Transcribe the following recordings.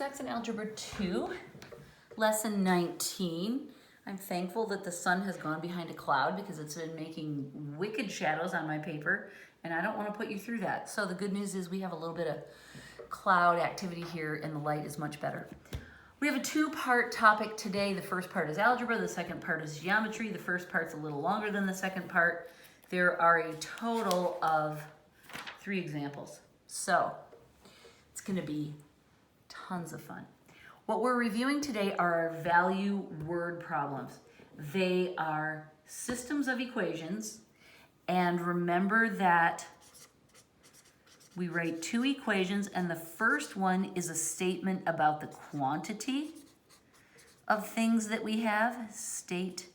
Saxon Algebra 2, Lesson 19. I'm thankful that the sun has gone behind a cloud because it's been making wicked shadows on my paper, and I don't want to put you through that. So the good news is we have a little bit of cloud activity here, and the light is much better. We have a two-part topic today. The first part is algebra, the second part is geometry. The first part's a little longer than the second part. There are a total of 3 examples. So it's going to be tons of fun. What we're reviewing today are our value word problems. They are systems of equations, and remember that we write 2 equations, and the first one is a statement about the quantity of things that we have. Statement.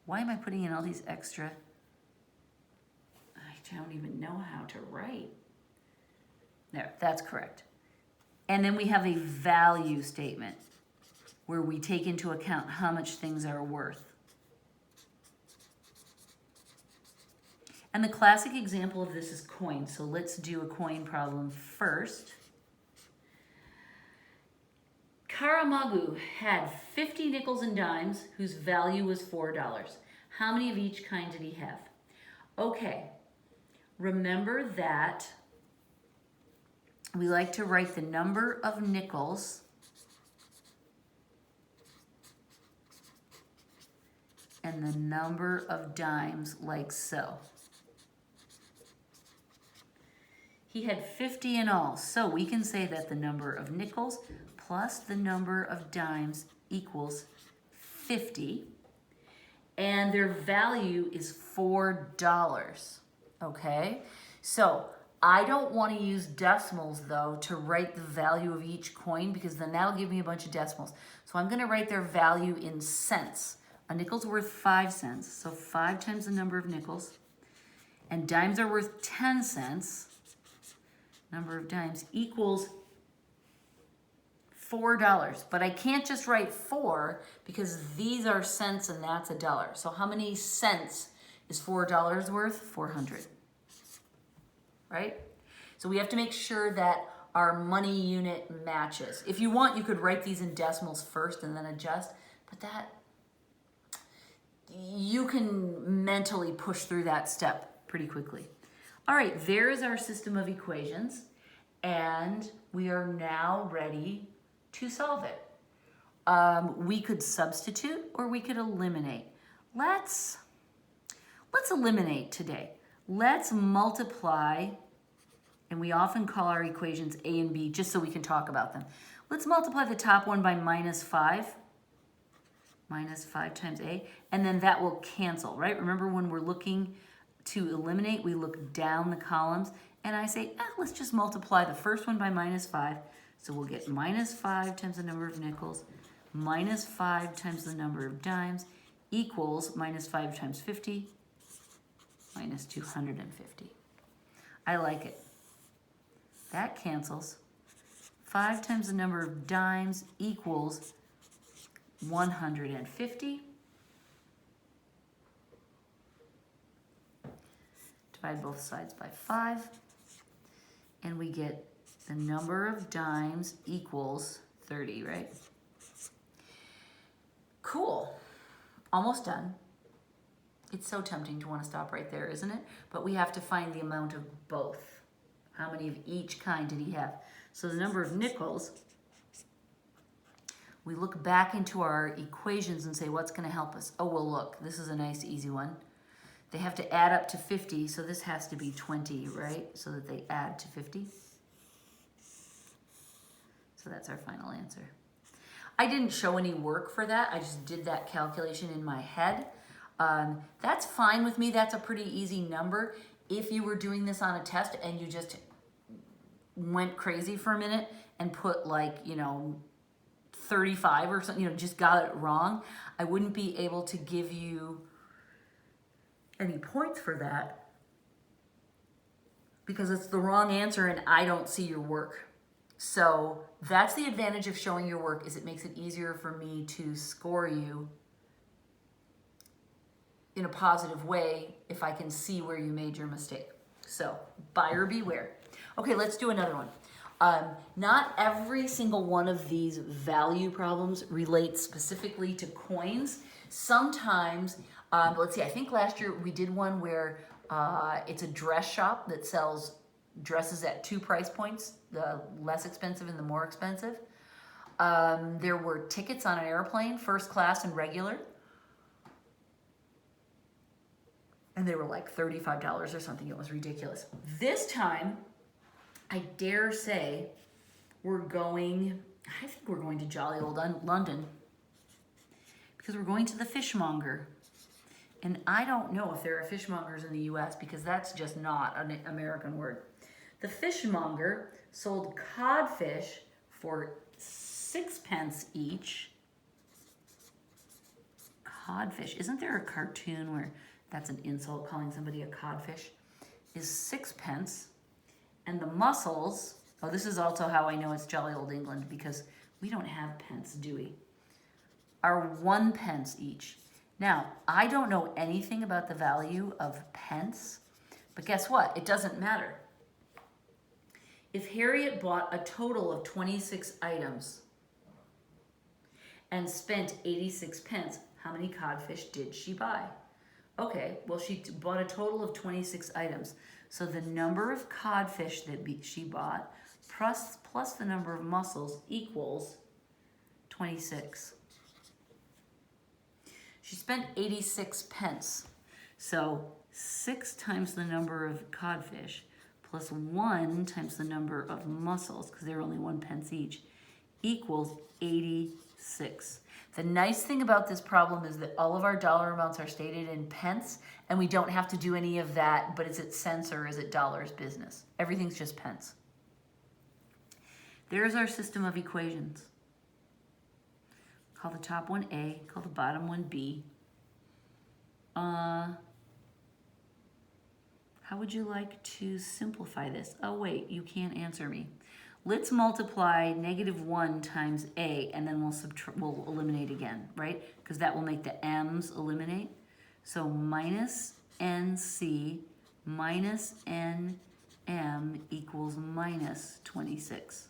Why am I putting in all these extra? I don't even know how to write. There, that's correct. And then we have a value statement where we take into account how much things are worth. And the classic example of this is coins. So let's do a coin problem first. Karamagu had 50 nickels and dimes whose value was $4. How many of each kind did he have? Okay, remember that we like to write the number of nickels and the number of dimes like so. He had 50 in all, so we can say that the number of nickels plus the number of dimes equals 50, and their value is $4, okay? So I don't want to use decimals, though, to write the value of each coin because then that'll give me a bunch of decimals. So I'm going to write their value in cents. A nickel's worth 5 cents, so 5 times the number of nickels. And dimes are worth 10 cents. Number of dimes equals $4. But I can't just write 4 because these are cents and that's $1. So how many cents is $4 worth? 400. Right? So we have to make sure that our money unit matches. If you want, you could write these in decimals first and then adjust, but that, you can mentally push through that step pretty quickly. All right, there is our system of equations, and we are now ready to solve it. We could substitute or we could eliminate. Let's eliminate today. Let's multiply, and we often call our equations A and B just so we can talk about them. Let's multiply the top one by -5. -5 times A, and then that will cancel, right? Remember when we're looking to eliminate, we look down the columns, and I say, let's just multiply the first one by -5. So we'll get -5 times the number of nickels, -5 times the number of dimes, equals -5 times 50, -250. I like it. That cancels. 5 times the number of dimes equals 150. Divide both sides by 5. And we get the number of dimes equals 30, right? Cool. Almost done. It's so tempting to want to stop right there, isn't it? But we have to find the amount of both. How many of each kind did he have? So the number of nickels, we look back into our equations and say, what's going to help us? Oh, well, look, this is a nice, easy one. They have to add up to 50, so this has to be 20, right? So that they add to 50. So that's our final answer. I didn't show any work for that. I just did that calculation in my head. That's fine with me. That's a pretty easy number. If you were doing this on a test and you just went crazy for a minute and put 35 or something, just got it wrong, I wouldn't be able to give you any points for that because it's the wrong answer and I don't see your work. So that's the advantage of showing your work, is it makes it easier for me to score you in a positive way if I can see where you made your mistake. So buyer beware. Okay, let's do another one. Not every single one of these value problems relates specifically to coins. Sometimes, let's see, I think last year we did one where it's a dress shop that sells dresses at 2 price points, the less expensive and the more expensive. There were tickets on an airplane, first class and regular. And they were like $35 or something. It was ridiculous. This time, I dare say, I think we're going to jolly old London because we're going to the Fishmonger. And I don't know if there are fishmongers in the US because that's just not an American word. The Fishmonger sold codfish for 6 pence each. Codfish. Isn't there a cartoon where that's an insult, calling somebody a codfish? Is 6 pence. And the mussels, oh, this is also how I know it's jolly old England because we don't have pence, do we? Are 1 pence each. Now, I don't know anything about the value of pence, but guess what? It doesn't matter. If Harriet bought a total of 26 items and spent 86 pence, how many codfish did she buy? Okay, well, she bought a total of 26 items. So the number of codfish that she bought plus the number of mussels equals 26. She spent 86 pence. So 6 times the number of codfish plus 1 times the number of mussels, because they're only 1 pence each, equals 86. The nice thing about this problem is that all of our dollar amounts are stated in pence, and we don't have to do any of that, but is it cents or is it dollars business? Everything's just pence. There's our system of equations. Call the top one A, call the bottom one B. How would you like to simplify this? Oh wait, you can't answer me. Let's multiply -1 times A, and then we'll eliminate again, right? Because that will make the M's eliminate. So minus NC minus NM equals minus 26,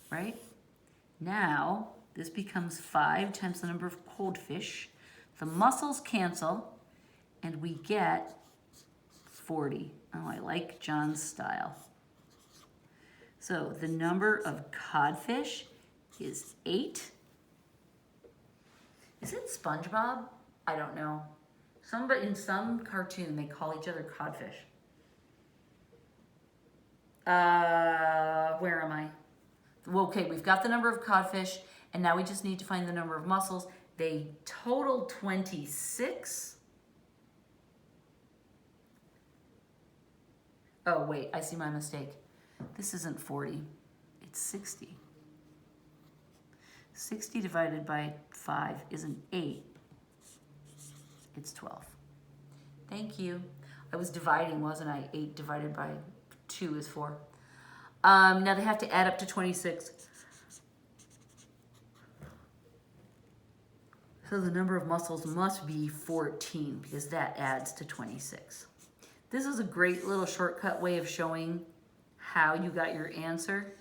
right? Now, this becomes 5 times the number of cold fish. The mussels cancel, and we get 40. Oh, I like John's style. So the number of codfish is 8. Is it SpongeBob? I don't know. In some cartoon, they call each other codfish. Where am I? Well, okay, we've got the number of codfish, and now we just need to find the number of mussels. They total 26. Oh, wait, I see my mistake. This isn't 40, it's 60. 60 divided by 5 isn't 8, it's 12. Thank you. I was dividing, wasn't I? 8 divided by 2 is 4. Now they have to add up to 26. So the number of mussels must be 14 because that adds to 26. This is a great little shortcut way of showing how you got your answer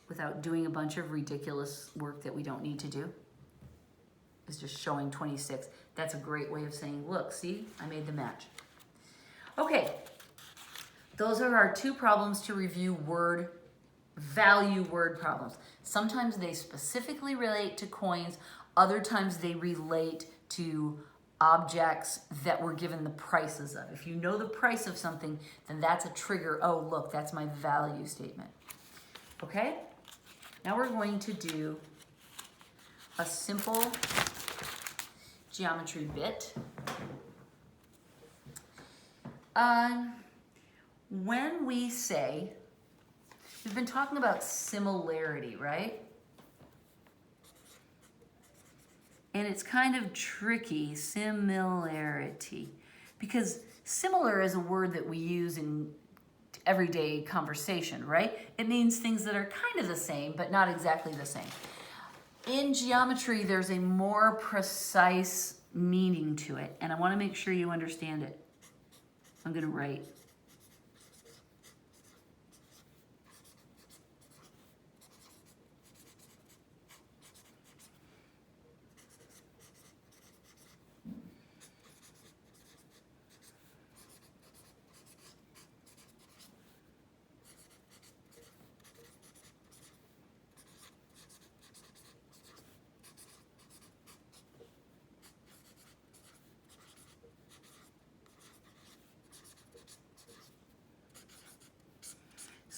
without doing a bunch of ridiculous work that we don't need to do. It's just showing 26. That's a great way of saying, look, see, I made the match. Okay, those are our 2 problems to review value word problems. Sometimes they specifically relate to coins, other times they relate to objects that we're given the prices of. If you know the price of something, then that's a trigger. Oh, look, that's my value statement. Okay? Now we're going to do a simple geometry bit. When we say, we've been talking about similarity, right? And it's kind of tricky, similarity, because similar is a word that we use in everyday conversation, right? It means things that are kind of the same, but not exactly the same. In geometry, there's a more precise meaning to it, and I want to make sure you understand it. I'm going to write.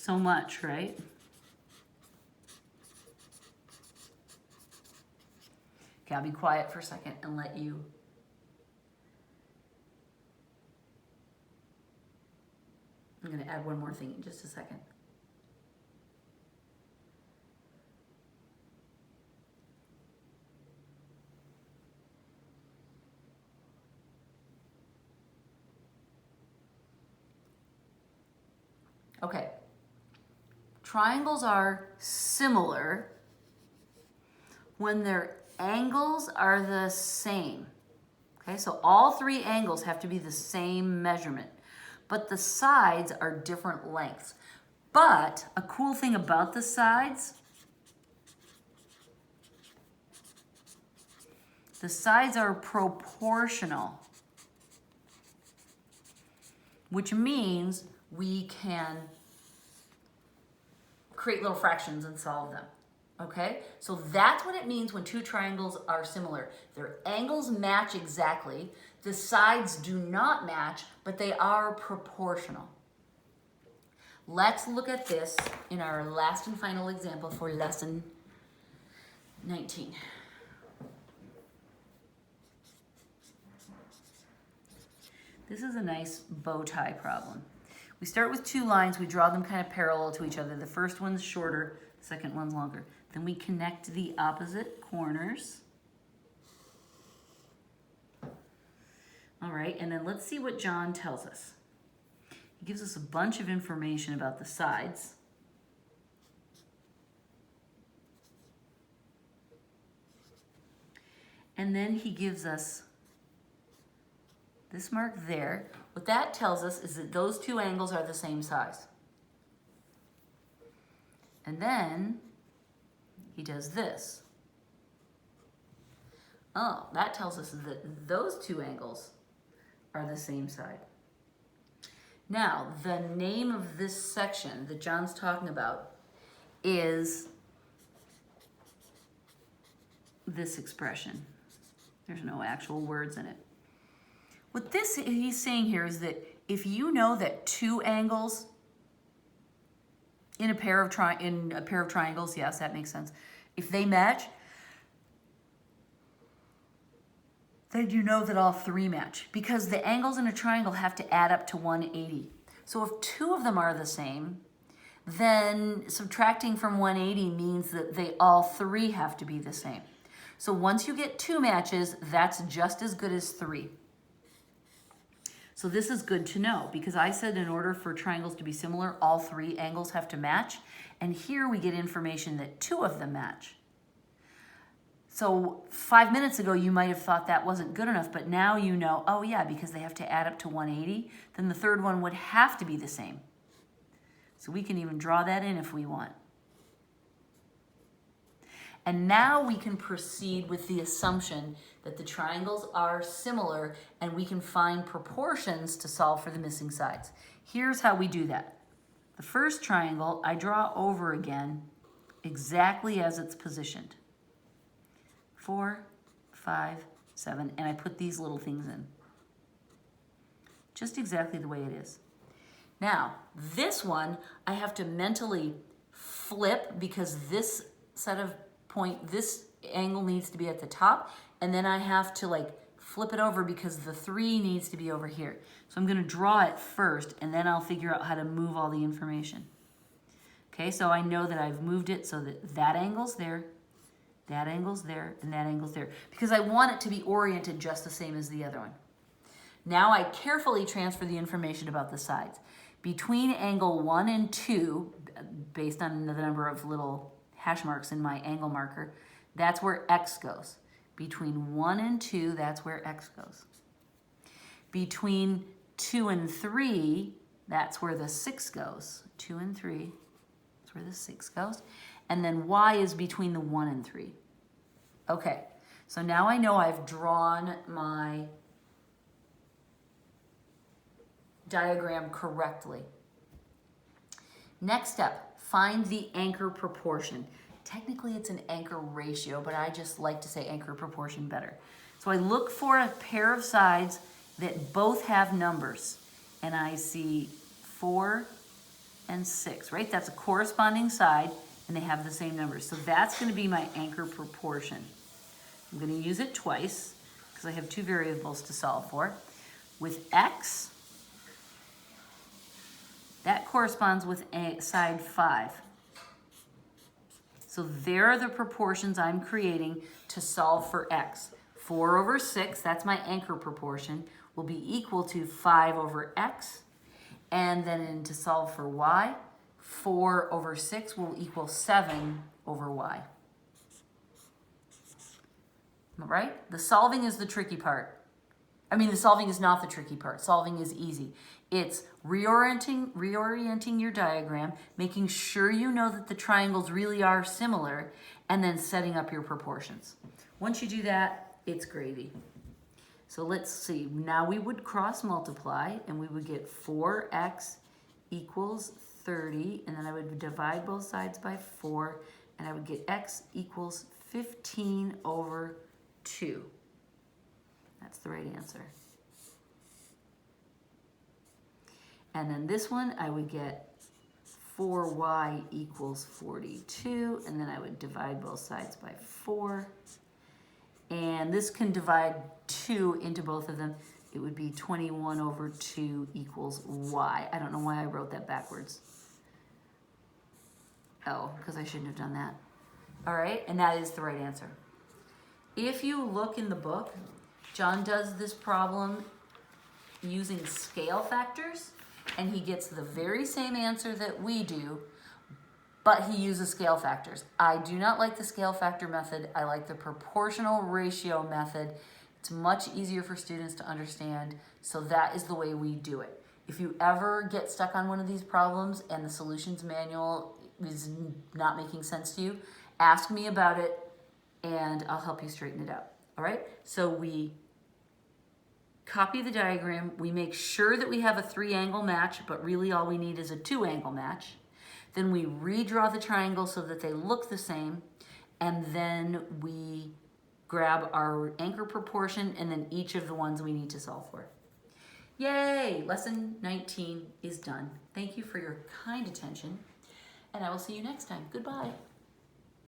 so much, right? Okay, I'll be quiet for a second and let you. I'm going to add one more thing in just a second. Okay. Triangles are similar when their angles are the same. Okay, so all three angles have to be the same measurement, but the sides are different lengths. But a cool thing about the sides are proportional, which means we can create little fractions and solve them. Okay, so that's what it means when two triangles are similar. Their angles match exactly. The sides do not match, but they are proportional. Let's look at this in our last and final example for lesson 19. This is a nice bow tie problem. We start with two lines, we draw them kind of parallel to each other. The first one's shorter, the second one's longer. Then we connect the opposite corners. All right, and then let's see what John tells us. He gives us a bunch of information about the sides. And then he gives us this mark there. What that tells us is that those two angles are the same size. And then he does this. Oh, that tells us that those two angles are the same side. Now, the name of this section that John's talking about is this expression. There's no actual words in it. What he's saying here is that if you know that two angles in a pair of triangles, yes, that makes sense. If they match, then you know that all three match, because the angles in a triangle have to add up to 180. So if two of them are the same, then subtracting from 180 means that they all three have to be the same. So once you get two matches, that's just as good as three. So this is good to know, because I said in order for triangles to be similar, all three angles have to match. And here we get information that two of them match. So 5 minutes ago, you might have thought that wasn't good enough, but now you know, oh yeah, because they have to add up to 180, then the third one would have to be the same. So we can even draw that in if we want. And now we can proceed with the assumption that the triangles are similar and we can find proportions to solve for the missing sides. Here's how we do that. The first triangle, I draw over again exactly as it's positioned. 4, 5, 7, and I put these little things in. Just exactly the way it is. Now, this one, I have to mentally flip because this this angle needs to be at the top, and then I have to like flip it over because the 3 needs to be over here. So I'm gonna draw it first, and then I'll figure out how to move all the information. Okay, so I know that I've moved it so that that angle's there, that angle's there, and that angle's there, because I want it to be oriented just the same as the other one. Now I carefully transfer the information about the sides. Between angle 1 and 2, based on the number of little hash marks in my angle marker, that's where X goes. Between 1 and 2, that's where X goes. Between 2 and 3, that's where the 6 goes. 2 and 3, that's where the 6 goes. And then Y is between the 1 and 3. Okay, so now I know I've drawn my diagram correctly. Next step, find the anchor proportion. Technically it's an anchor ratio, but I just like to say anchor proportion better. So I look for a pair of sides that both have numbers, and I see 4, and 6, right? That's a corresponding side, and they have the same numbers. So that's going to be my anchor proportion. I'm going to use it twice because I have two variables to solve for. With x, that corresponds with side 5. So there are the proportions I'm creating to solve for x. 4 over 6, that's my anchor proportion, will be equal to 5 over x. And then to solve for y, 4 over 6 will equal 7 over y. Right? The solving is the tricky part. I mean, the solving is not the tricky part. Solving is easy. It's reorienting your diagram, making sure you know that the triangles really are similar, and then setting up your proportions. Once you do that, it's gravy. So let's see. Now we would cross multiply, and we would get 4x equals 30, and then I would divide both sides by 4, and I would get x equals 15 over 2. That's the right answer. And then this one, I would get 4y equals 42, and then I would divide both sides by 4. And this can divide 2 into both of them. It would be 21 over 2 equals y. I don't know why I wrote that backwards. Oh, because I shouldn't have done that. All right, and that is the right answer. If you look in the book, John does this problem using scale factors, and he gets the very same answer that we do, but he uses scale factors. I do not like the scale factor method. I like the proportional ratio method. It's much easier for students to understand, so that is the way we do it. If you ever get stuck on one of these problems and the solutions manual is not making sense to you, ask me about it and I'll help you straighten it out. All right, so we copy the diagram, we make sure that we have a 3-angle match, but really all we need is a 2-angle match. Then we redraw the triangle so that they look the same, and then we grab our anchor proportion and then each of the ones we need to solve for. Yay! Lesson 19 is done. Thank you for your kind attention, and I will see you next time. Goodbye.